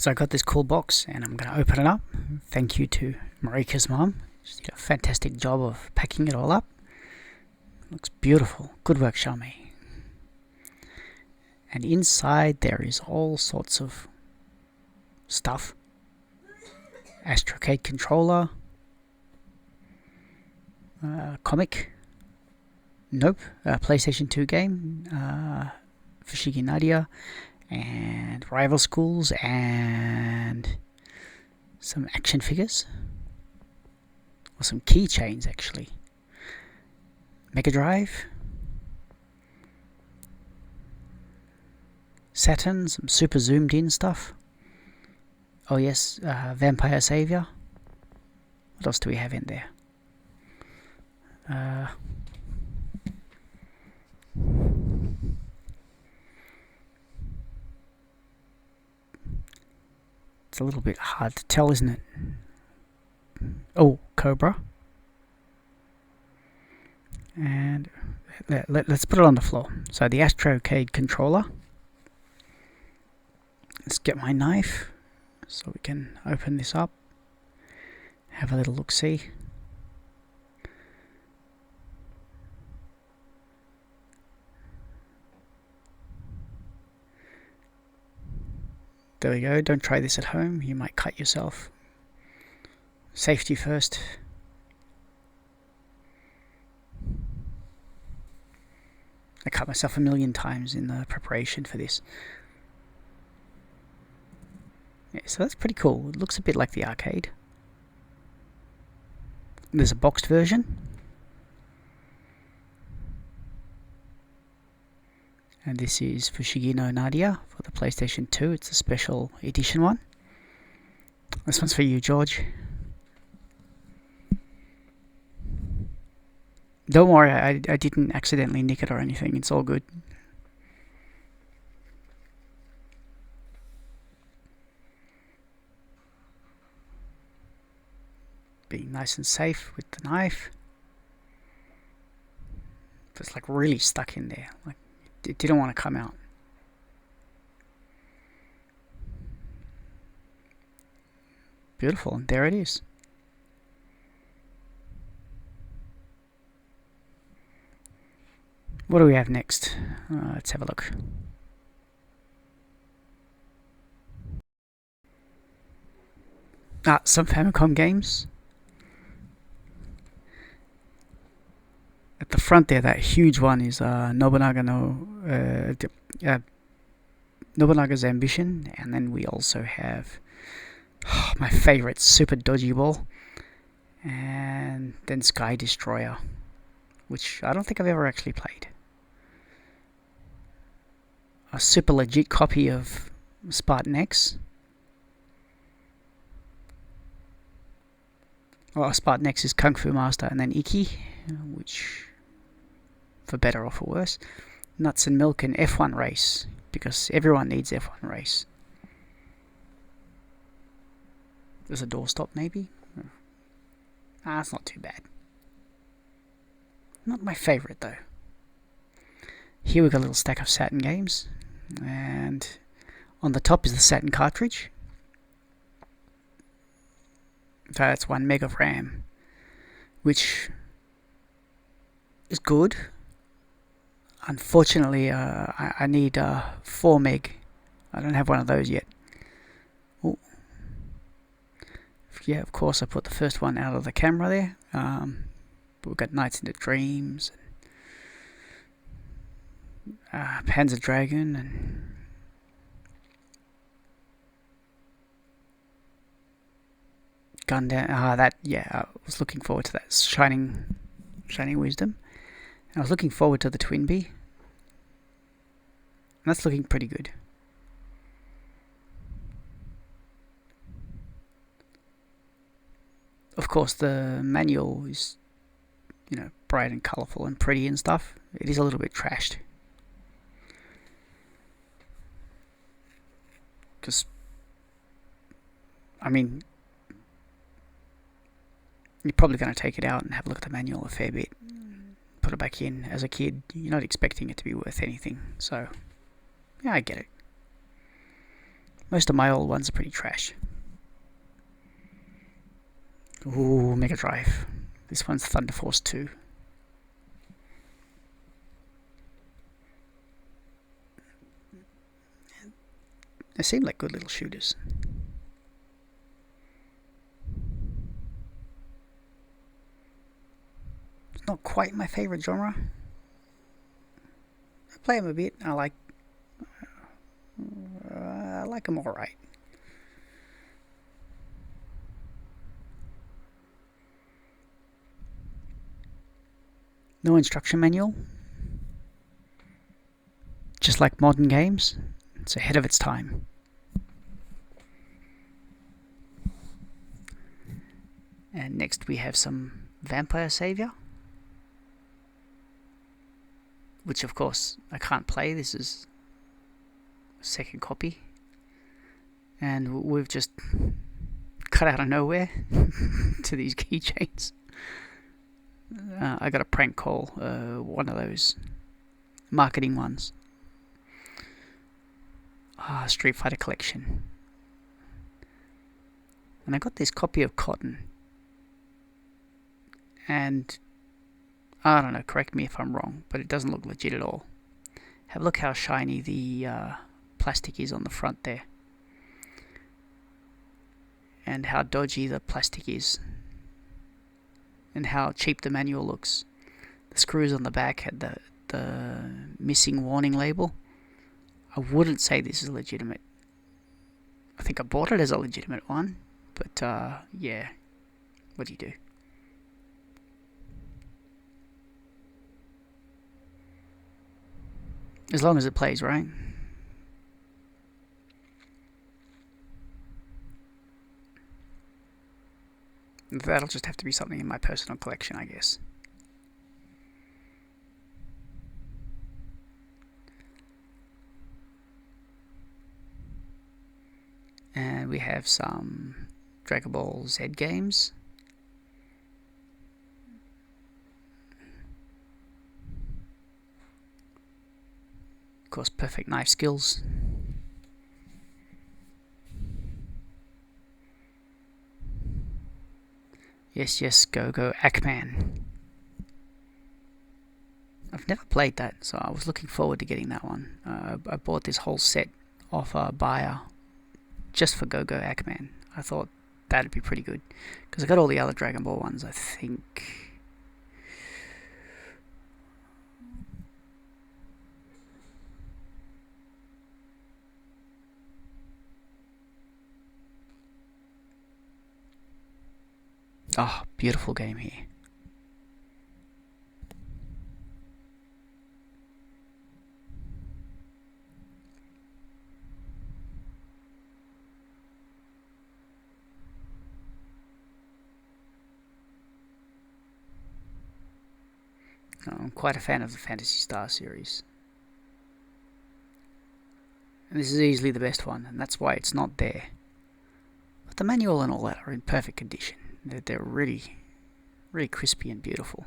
So I got this cool box and I'm going to open it up. Thank you to Marika's mom. She did a fantastic job of packing it all up. Looks beautiful. Good work, Xiaomei. And inside there is all sorts of stuff. Astrocade controller. Comic. Nope. PlayStation 2 game. Fushigi Nadia. And rival schools. And some action figures. Or some keychains, actually. Mega Drive. Saturn, some super zoomed in stuff. Oh yes, Vampire Savior. What else do we have in there? It's a little bit hard to tell, isn't it? Oh, Cobra. And let's put it on the floor. So the Astrocade controller. Let's get my knife so we can open this up. Have a little look-see. There we go. Don't try this at home. You might cut yourself. Safety first. I cut myself a million times in the preparation for this. Yeah, so that's pretty cool. It looks a bit like the arcade. There's a boxed version. And this is Fushigi no Nadia for the PlayStation 2. It's a special edition one. This one's for you, George. Don't worry, I didn't accidentally nick it or anything. It's all good. Being nice and safe with the knife. It's like really stuck in there. Like it didn't want to come out. Beautiful, and there it is. What do we have next? Let's have a look. Some Famicom games. At the front there, that huge one is Nobunaga's Ambition, and then we also have my favorite, Super Dodgy Ball, and then Sky Destroyer, which I don't think I've ever actually played. A super legit copy of Spartan X. Well, Spartan X is Kung Fu Master, and then Iki, which, for better or for worse, Nuts and Milk and F1 Race, because everyone needs F1 Race. There's a doorstop, maybe? It's not too bad. Not my favourite, though. Here we've got a little stack of Saturn games, and on the top is the Saturn cartridge. So that's 1 meg of RAM, which is good. Unfortunately, I need 4 meg. I don't have one of those yet. Ooh. Yeah, of course I put the first one out of the camera there. But we've got Nights into Dreams, Panzer Dragon, and Gundam. I was looking forward to that. Shining Wisdom. And I was looking forward to the Twinbee. And that's looking pretty good. Of course, the manual is, bright and colourful and pretty and stuff. It is a little bit trashed. Because, you're probably going to take it out and have a look at the manual a fair bit. Put it back in. As a kid, you're not expecting it to be worth anything. So, yeah, I get it. Most of my old ones are pretty trash. Ooh, Mega Drive. This one's Thunder Force 2. They seem like good little shooters. It's not quite my favourite genre. I play them a bit. I like them alright. No instruction manual. Just like modern games, it's ahead of its time. And next we have some Vampire Savior, which of course I can't play. This is a second copy, and we've just cut out of nowhere to these keychains. I got a prank call, one of those marketing ones. Street Fighter Collection. And I got this copy of Cotton. And I don't know, correct me if I'm wrong, but it doesn't look legit at all. Have a look how shiny the plastic is on the front there. And how dodgy the plastic is. And how cheap the manual looks. The screws on the back had the missing warning label. I wouldn't say this is legitimate. I think I bought it as a legitimate one, but yeah, what do you do? As long as it plays, right? That'll just have to be something in my personal collection, I guess. And we have some Dragon Ball Z games. Of course, Perfect Knife Skills. Yes, Go Ackman. I've never played that, so I was looking forward to getting that one. I bought this whole set off a buyer just for Go Ackman. I thought that'd be pretty good, because I got all the other Dragon Ball ones, I think. Oh, beautiful game here. I'm quite a fan of the Phantasy Star series. And this is easily the best one, and that's why it's not there. But the manual and all that are in perfect condition. They're really, really crispy and beautiful.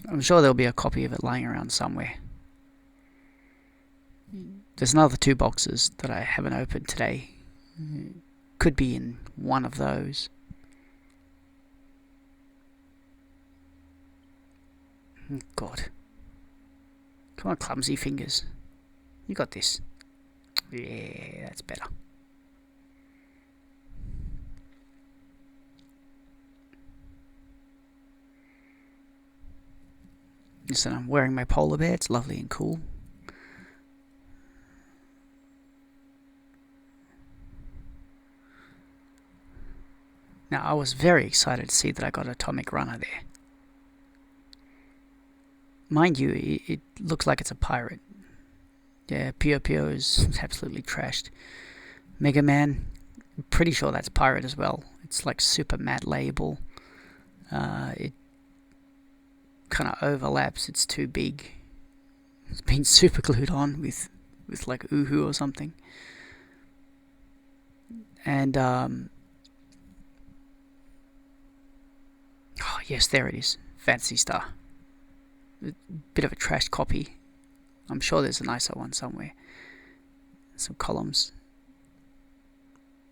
I'm sure there'll be a copy of it lying around somewhere. There's another 2 boxes that I haven't opened today. Could be in one of those. God. Come on, clumsy fingers. You got this. Yeah, that's better. Listen, I'm wearing my polar bear. It's lovely and cool. Now, I was very excited to see that I got Atomic Runner there. Mind you, it looks like it's a pirate. Yeah, Puyo Puyo is absolutely trashed. Mega Man, I'm pretty sure that's pirate as well. It's like super matte label. It kind of overlaps. It's too big. It's been super glued on with like Uhu or something. And oh yes, there it is. Phantasy Star. A bit of a trashed copy I'm sure there's a nicer one somewhere. Some columns.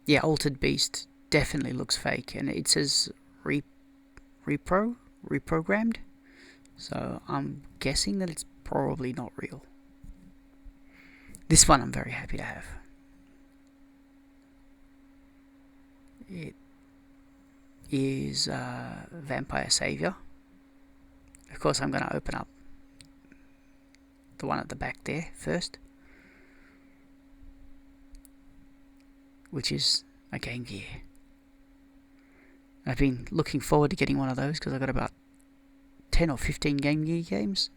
Yeah, Altered Beast definitely looks fake, and it says reprogrammed. So I'm guessing that it's probably not real. This one I'm very happy to have. It is Vampire Savior. Of course, I'm going to open up the one at the back there first, which is a Game Gear. I've been looking forward to getting one of those because I've got about 10 or 15 Game Gear games,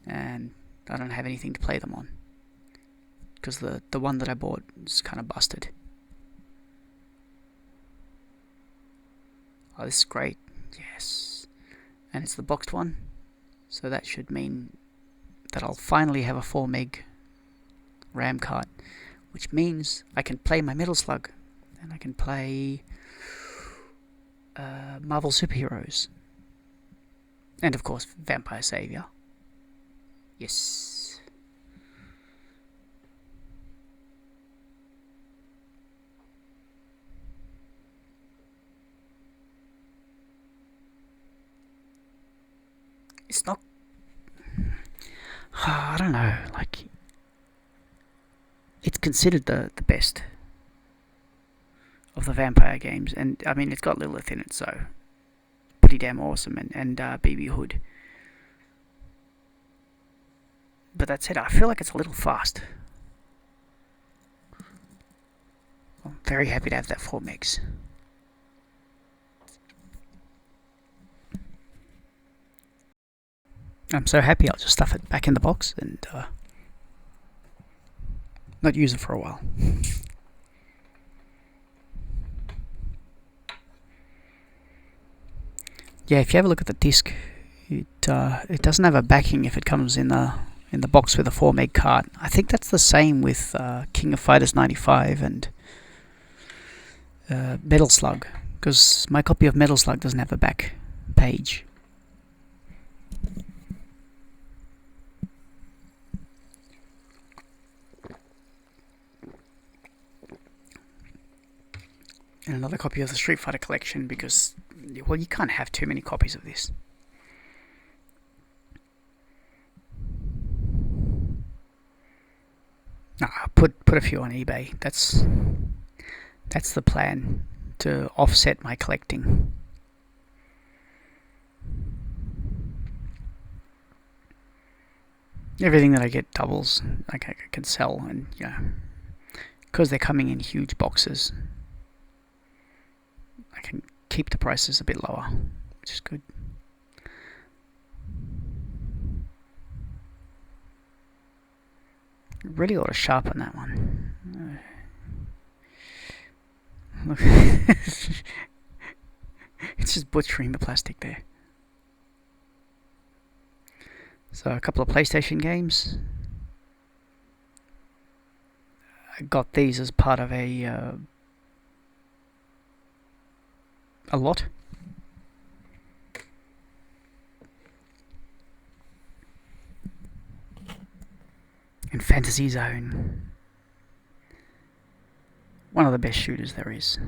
and I don't have anything to play them on because the one that I bought is kind of busted. Oh, this is great. Yes. And it's the boxed one, so that should mean that I'll finally have a 4 meg RAM card, which means I can play my Metal Slug, and I can play Marvel Superheroes, and of course Vampire Savior. Yes. It's not... I don't know, like... It's considered the best of the vampire games, and I mean, it's got Lilith in it, so... pretty damn awesome, and BB Hood. But that said, I feel like it's a little fast. I'm very happy to have that 4 megs. I'm so happy I'll just stuff it back in the box and not use it for a while. Yeah, if you have a look at the disc, it doesn't have a backing if it comes in the box with a 4 meg card. I think that's the same with King of Fighters 95 and Metal Slug, because my copy of Metal Slug doesn't have a back page. And another copy of the Street Fighter collection, because, well, you can't have too many copies of this. No, put a few on eBay. That's the plan, to offset my collecting. Everything that I get doubles, like I can sell, and because they're coming in huge boxes, I can keep the prices a bit lower, which is good. Really ought to sharpen that one. Look, it's just butchering the plastic there. So a couple of PlayStation games. I got these as part of a lot. And Fantasy Zone. One of the best shooters there is.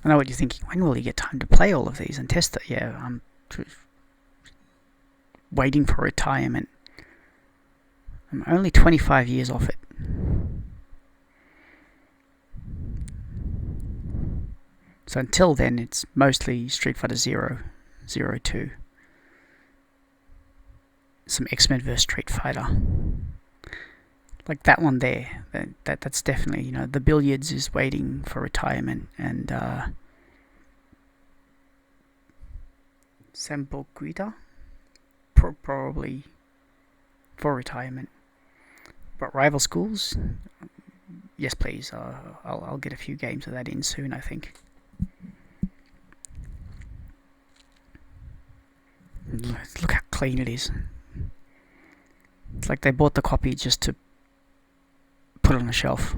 I know what you're thinking. When will he get time to play all of these and test it? Yeah, I'm waiting for retirement. I'm only 25 years off it. So until then, it's mostly Street Fighter 0, 2. Some X-Men vs Street Fighter. Like that one there. That's definitely, the Billiards is waiting for retirement, and Samboguita probably for retirement. But Rival Schools, yes please. I'll get a few games of that in soon, I think. Look how clean it is. It's like they bought the copy just to put it on a shelf.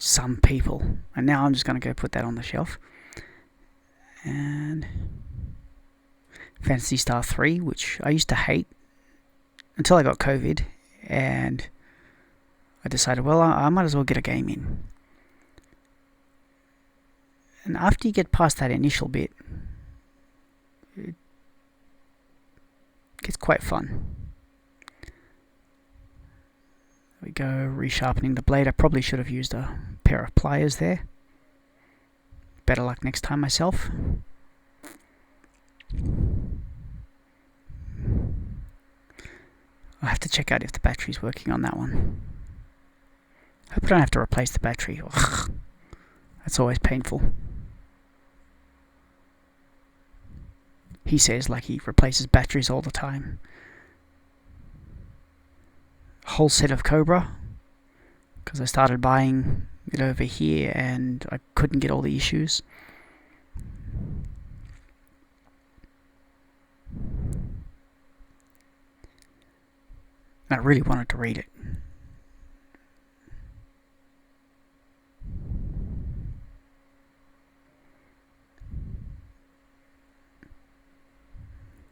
some people. And now I'm just going to go put that on the shelf. And Phantasy Star 3, which I used to hate until I got COVID, and I decided, well, I might as well get a game in. And after you get past that initial bit, it gets quite fun. There we go, resharpening the blade. I probably should have used a pair of pliers there. Better luck next time myself. I'll have to check out if the battery's working on that one. Hope I don't have to replace the battery. Ugh, that's always painful. He says like he replaces batteries all the time. A whole set of Cobra, because I started buying it over here and I couldn't get all the issues. I really wanted to read it.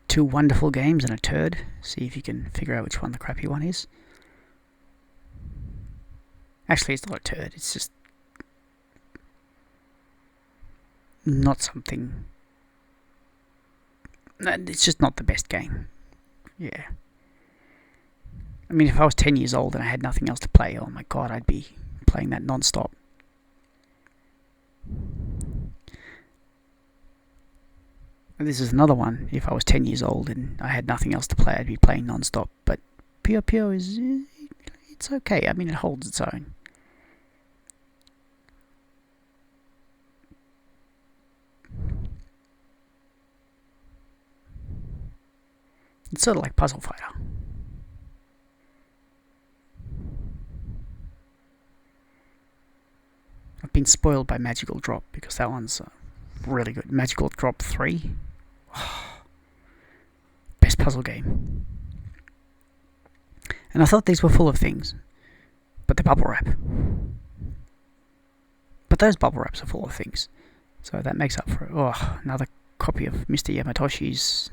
Two wonderful games and a turd. See if you can figure out which one the crappy one is. Actually, it's not a turd. It's just not something. It's just not the best game. Yeah. I mean, if I was 10 years old and I had nothing else to play, oh my god, I'd be playing that non-stop. This is another one. If I was 10 years old and I had nothing else to play, I'd be playing non-stop. But Puyo Puyo it's okay. I mean, it holds its own. It's sort of like Puzzle Fighter. I've been spoiled by Magical Drop because that one's really good. Magical Drop 3. Best puzzle game. And I thought these were full of things, but they're bubble wrap. But those bubble wraps are full of things. So that makes up for it. Oh, another copy of Mr. Yamatoshi's.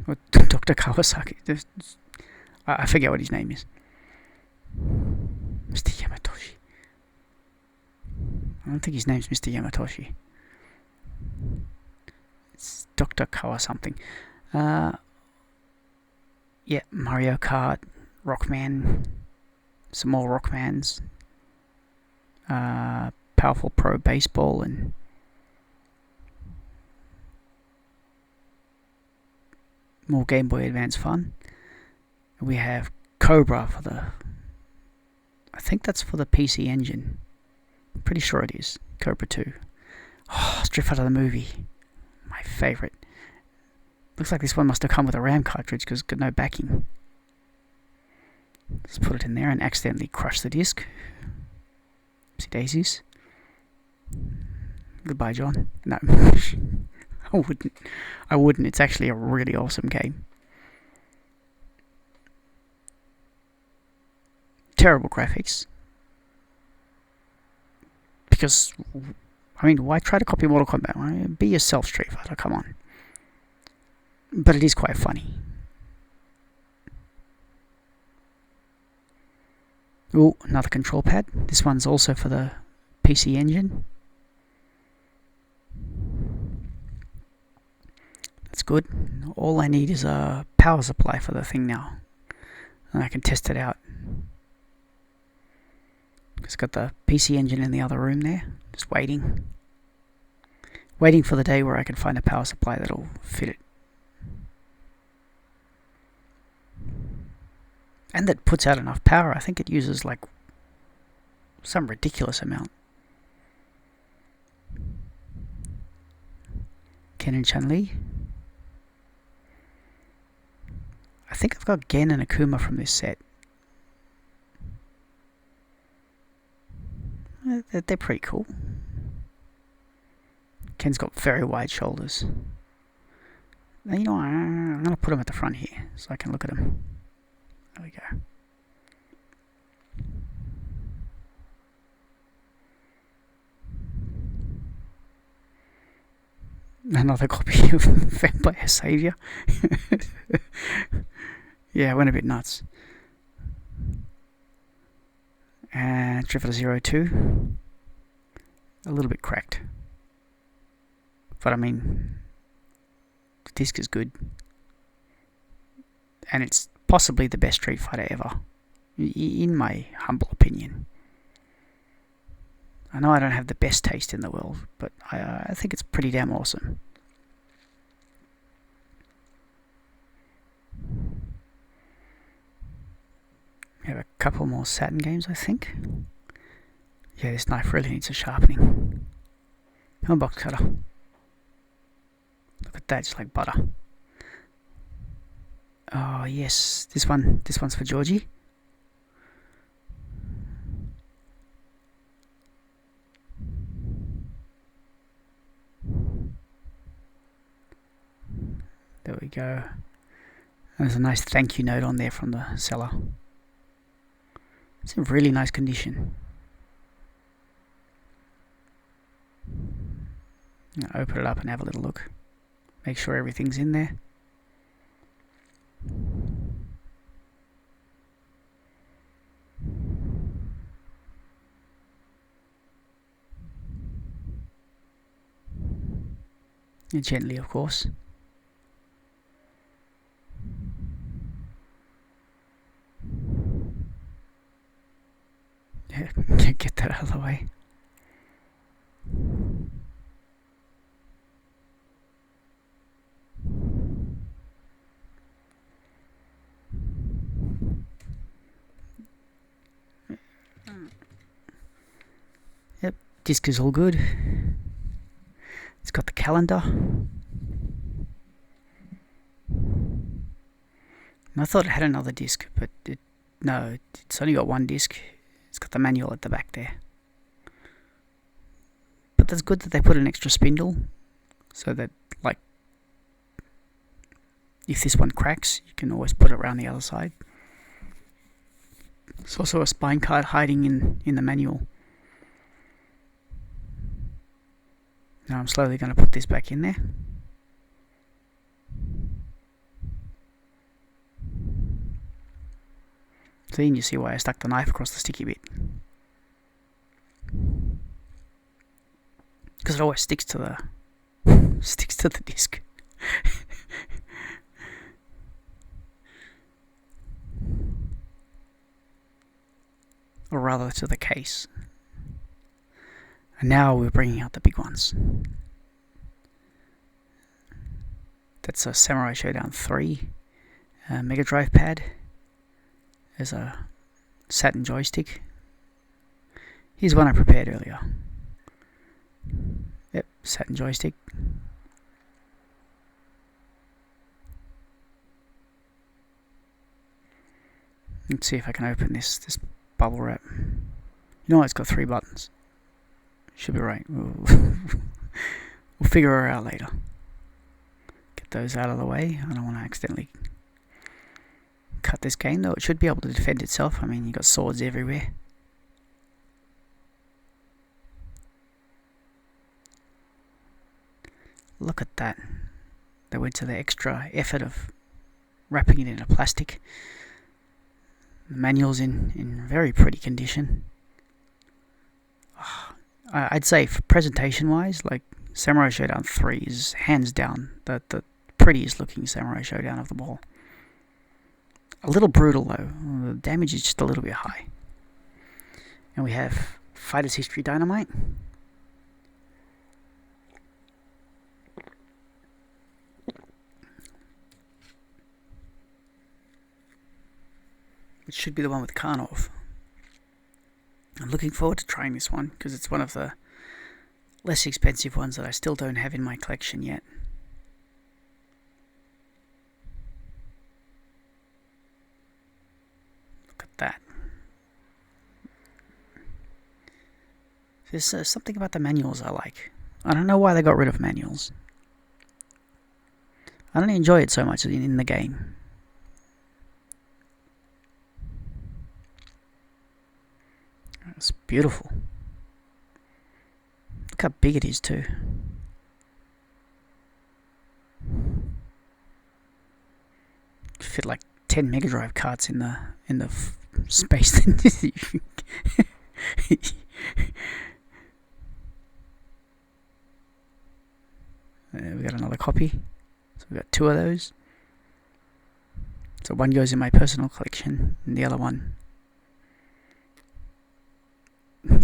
Or Dr. Kawasaki. I forget what his name is. Mr. Yamatoshi. I don't think his name's Mr. Yamatoshi. It's Dr. Kawa something. Yeah, Mario Kart, Rockman, some more Rockmans, Powerful Pro Baseball, and more Game Boy Advance fun. We have Cobra for the... I think that's for the PC Engine. I'm pretty sure it is. Cobra 2. Oh, Street Fighter the movie. My favourite. Looks like this one must have come with a RAM cartridge because it's got no backing. Let's put it in there and accidentally crush the disc. Oopsie daisies. Goodbye, John. No. I wouldn't. It's actually a really awesome game. Terrible graphics. Because, I mean, why try to copy Mortal Kombat? Be yourself, Street Fighter, come on. But it is quite funny. Oh, another control pad. This one's also for the PC Engine. That's good. All I need is a power supply for the thing now. And I can test it out. It's got the PC Engine in the other room there. Just waiting. Waiting for the day where I can find a power supply that'll fit it. And that puts out enough power. I think it uses like some ridiculous amount. Ken and Chun-Li. I think I've got Gen and Akuma from this set. They're pretty cool. Ken's got very wide shoulders. Now, you know what? I'm going to put him at the front here so I can look at him. There we go. Another copy of Vampire Savior. Yeah, I went a bit nuts. And Triffider 02. A little bit cracked. But I mean, the disc is good. And it's possibly the best Street Fighter ever, in my humble opinion. I know I don't have the best taste in the world, but I think it's pretty damn awesome. We have a couple more Saturn games, I think. Yeah, this knife really needs a sharpening. Come on, box cutter. Look at that, just like butter. Oh yes, this one's for Georgie. There we go. There's a nice thank you note on there from the seller. It's in really nice condition. I'll open it up and have a little look. Make sure everything's in there. And gently, of course. Yeah, get that out of the way. Yep, disc is all good. It's got the calendar. And I thought it had another disc, but no, it's only got one disc. It's got the manual at the back there. But that's good that they put an extra spindle, so that, like, if this one cracks, you can always put it around the other side. There's also a spine card hiding in the manual. Now I'm slowly going to put this back in there. So then you see why I stuck the knife across the sticky bit. Because it always sticks to the disc. Or rather to the case. And now we're bringing out the big ones. That's a Samurai Showdown 3 Mega Drive pad. There's a Saturn joystick. Here's one I prepared earlier. Yep, Saturn joystick. Let's see if I can open this bubble wrap. You know, it's got 3 buttons. Should be right. We'll figure her out later. Get those out of the way. I don't want to accidentally cut this game, though it should be able to defend itself. I mean, you got swords everywhere. Look at that. They went to the extra effort of wrapping it in a plastic. The manual's in very pretty condition. I'd say for presentation wise, like, Samurai Showdown 3 is hands down the prettiest looking Samurai Showdown of them all. A little brutal though, the damage is just a little bit high. And we have Fighters History Dynamite. Which should be the one with Karnov. I'm looking forward to trying this one because it's one of the less expensive ones that I still don't have in my collection yet. Look at that. There's something about the manuals I like. I don't know why they got rid of manuals. I don't enjoy it so much in the game. It's beautiful. Look how big it is too. fit like 10 Mega Drive carts in the space. We got another copy. So we got 2 of those. So one goes in my personal collection, and the other one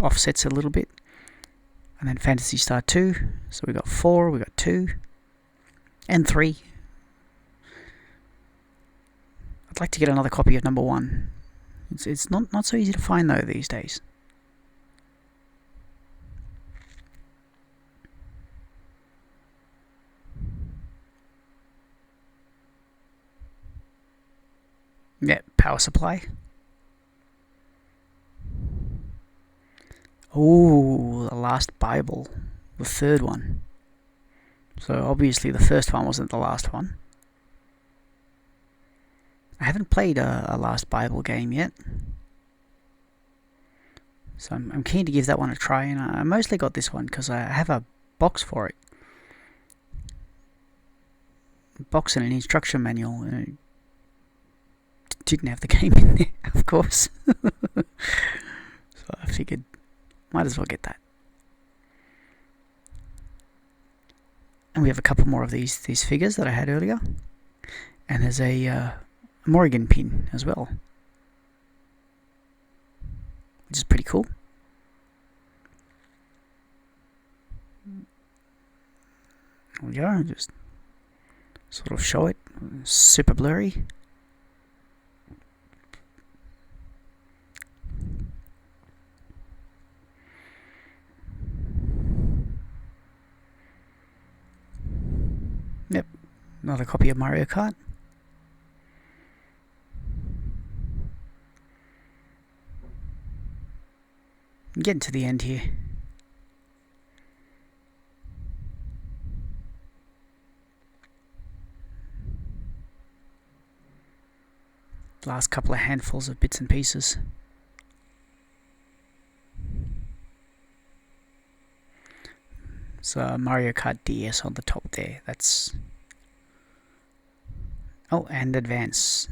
offsets a little bit. And then Phantasy Star 2. So we got 4, we got 2, and 3. I'd like to get another copy of number 1. It's not so easy to find though these days. Yeah, Power Supply. Oh, The Last Bible, the 3rd one. So obviously the first one wasn't the last one. I haven't played a Last Bible game yet, so I'm keen to give that one a try. And I mostly got this one because I have a box for it. A box and an instruction manual. And it didn't have the game in there, of course. So I figured, might as well get that. And we have a couple more of these figures that I had earlier. And there's a Morrigan pin as well, which is pretty cool. There we go, just sort of show it. Super blurry. Yep, another copy of Mario Kart. I'm getting to the end here. Last couple of handfuls of bits and pieces. So Mario Kart DS on the top there. That's... Oh, and Advance.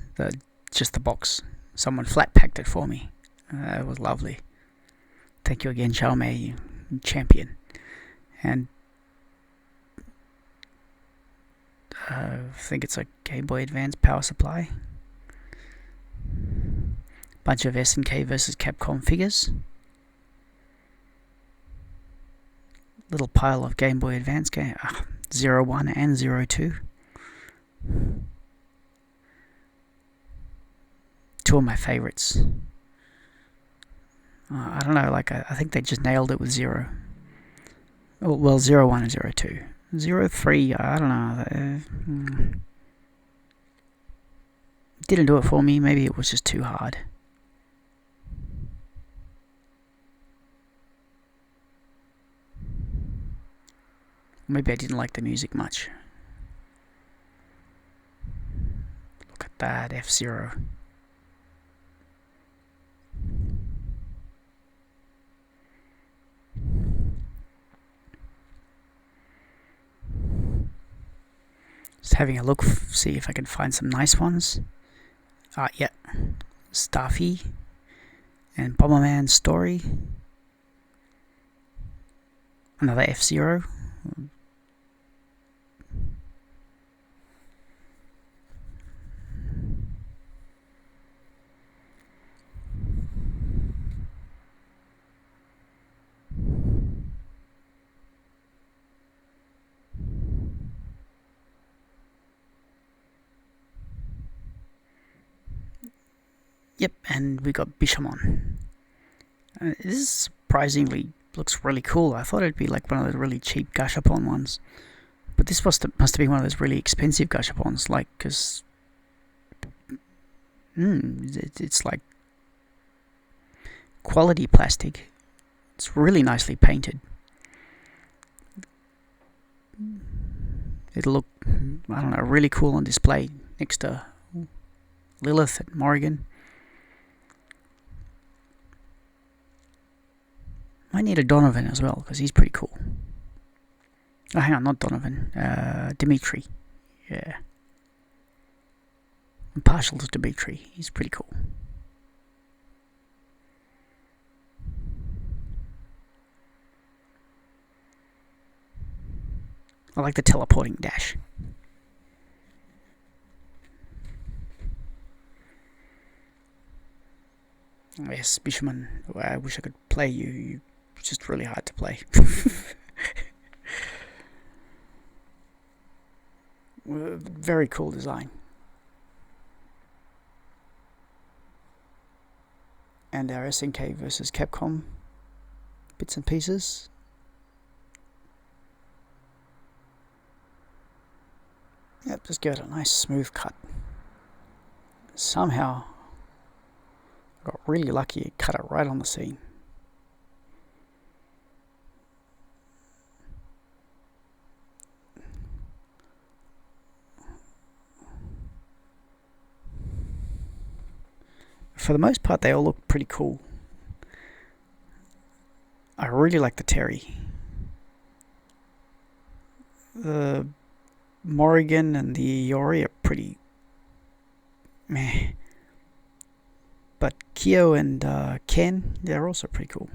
Just the box. Someone flat packed it for me. It was lovely. Thank you again, Xiaomei, you champion. And I think it's a Game Boy Advance Power Supply. Bunch of SNK versus Capcom figures. Little pile of Game Boy Advance game. 01 and 02. 2 of my favorites. I don't know, like I think they just nailed it with 0. Oh, well, 01 and 02. 03, I don't know. Didn't do it for me. Maybe it was just too hard. Maybe I didn't like the music much. Look at that, F-Zero. Just having a look, see if I can find some nice ones. Yeah. Staffy and Bomberman Story. Another F-Zero. Yep, and we got Bishamon. This surprisingly looks really cool. I thought it'd be like one of those really cheap Gashapon ones, but this must have been one of those really expensive Gashapons, like, because it's like quality plastic. It's really nicely painted. It'll look, I don't know, really cool on display next to Lilith and Morrigan. Might need a Donovan as well, because he's pretty cool. Oh, hang on, not Donovan. Dimitri. Yeah. I'm partial to Dimitri. He's pretty cool. I like the teleporting dash. Yes, Bishaman, I wish I could play you. You're just really hard to play. Very cool design. And our SNK versus Capcom bits and pieces. Yep, just give it a nice smooth cut. Somehow I got really lucky, it cut it right on the scene. For the most part, they all look pretty cool. I really like the Terry. The Morrigan and the Iori are pretty meh. But Kyo and Ken, they're also pretty cool.